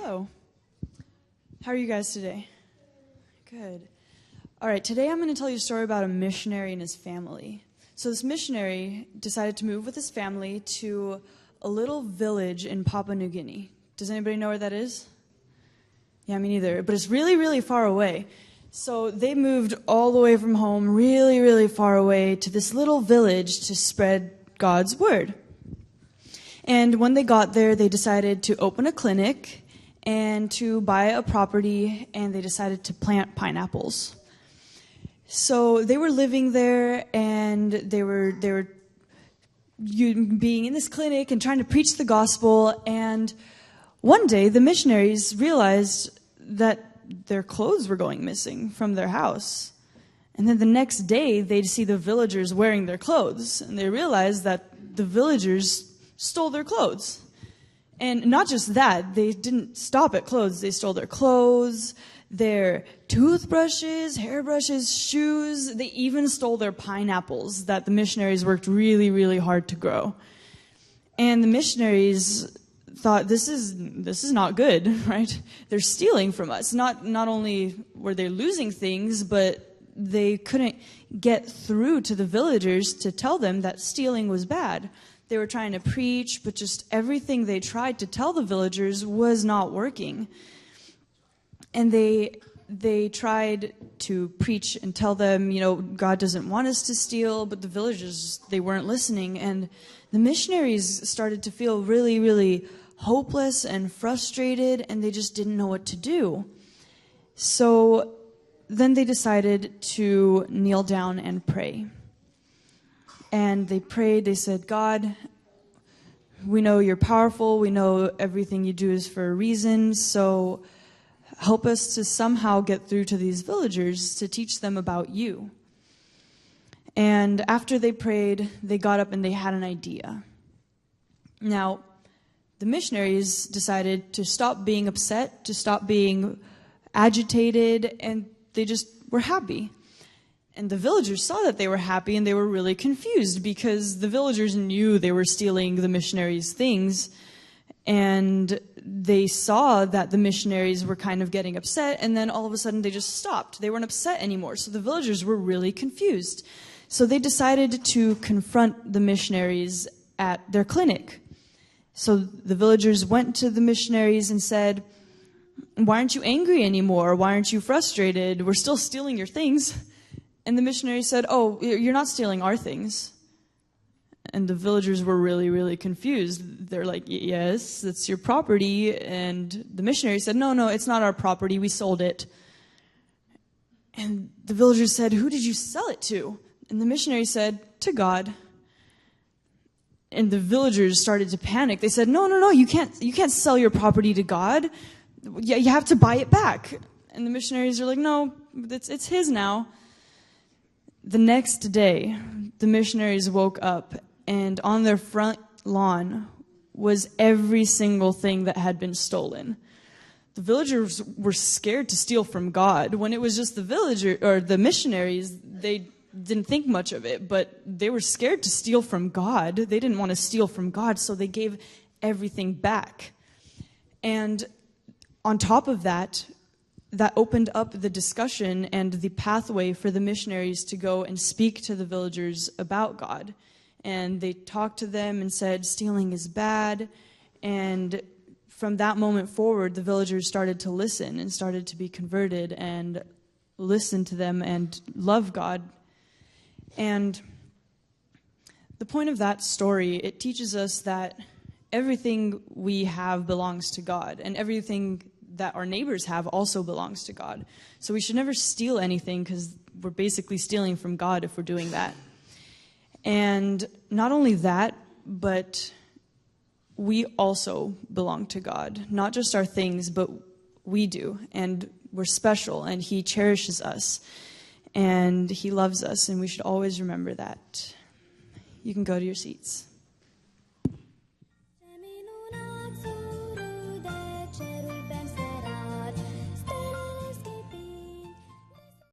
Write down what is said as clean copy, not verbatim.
Hello. How are you guys today? Good. All right, today I'm going to tell you a story about a missionary and his family. So this missionary decided to move with his family to a little village in Papua New Guinea. Does anybody know where that is? Yeah, me neither. But it's really, really far away. So they moved all the way from home, really, really far away, to this little village to spread God's word. And when they got there, they decided to open a clinic and to buy a property, and they decided to plant pineapples. So they were living there, and they were being in this clinic and trying to preach the gospel. And one day, the missionaries realized that their clothes were going missing from their house. And then the next day, they'd see the villagers wearing their clothes, and they realized that the villagers stole their clothes. And not just that, they didn't stop at clothes. They stole their clothes, their toothbrushes, hairbrushes, shoes. They even stole their pineapples that the missionaries worked really, really hard to grow. And the missionaries thought, this is not good, right? They're stealing from us. Not only were they losing things, but they couldn't get through to the villagers to tell them that stealing was bad. They were trying to preach, but just everything they tried to tell the villagers was not working. And they tried to preach and tell them, God doesn't want us to steal, but the villagers, they weren't listening. And the missionaries started to feel really, really hopeless and frustrated, and they just didn't know what to do. So then they decided to kneel down and pray. And they prayed, they said, God, we know you're powerful, we know everything you do is for a reason, so help us to somehow get through to these villagers to teach them about you. And after they prayed, they got up and they had an idea. Now, the missionaries decided to stop being upset, to stop being agitated, and they just were happy. And the villagers saw that they were happy, and they were really confused because the villagers knew they were stealing the missionaries' things. And they saw that the missionaries were kind of getting upset, and then all of a sudden they just stopped. They weren't upset anymore. So the villagers were really confused. So they decided to confront the missionaries at their clinic. So the villagers went to the missionaries and said, why aren't you angry anymore? Why aren't you frustrated? We're still stealing your things. And the missionary said, oh, you're not stealing our things. And the villagers were really, really confused. They're like, yes, that's your property. And the missionary said, no, it's not our property. We sold it. And the villagers said, who did you sell it to? And the missionary said, to God. And the villagers started to panic. They said, no, you can't sell your property to God. Yeah, you have to buy it back. And the missionaries are like, no, it's his now. The next day, the missionaries woke up, and on their front lawn was every single thing that had been stolen. The villagers were scared to steal from God. When it was just the missionaries, they didn't think much of it, but they were scared to steal from God. They didn't want to steal from God, so they gave everything back. And on top of that opened up the discussion and the pathway for the missionaries to go and speak to the villagers about God. And they talked to them and said, stealing is bad. And from that moment forward, the villagers started to listen and started to be converted and listen to them and love God. And the point of that story, it teaches us that everything we have belongs to God, and everything that our neighbors have also belongs to God. So we should never steal anything, because we're basically stealing from God if we're doing that. And not only that, but we also belong to God. Not just our things, but we do. And we're special, and He cherishes us, and He loves us, and we should always remember that. You can go to your seats.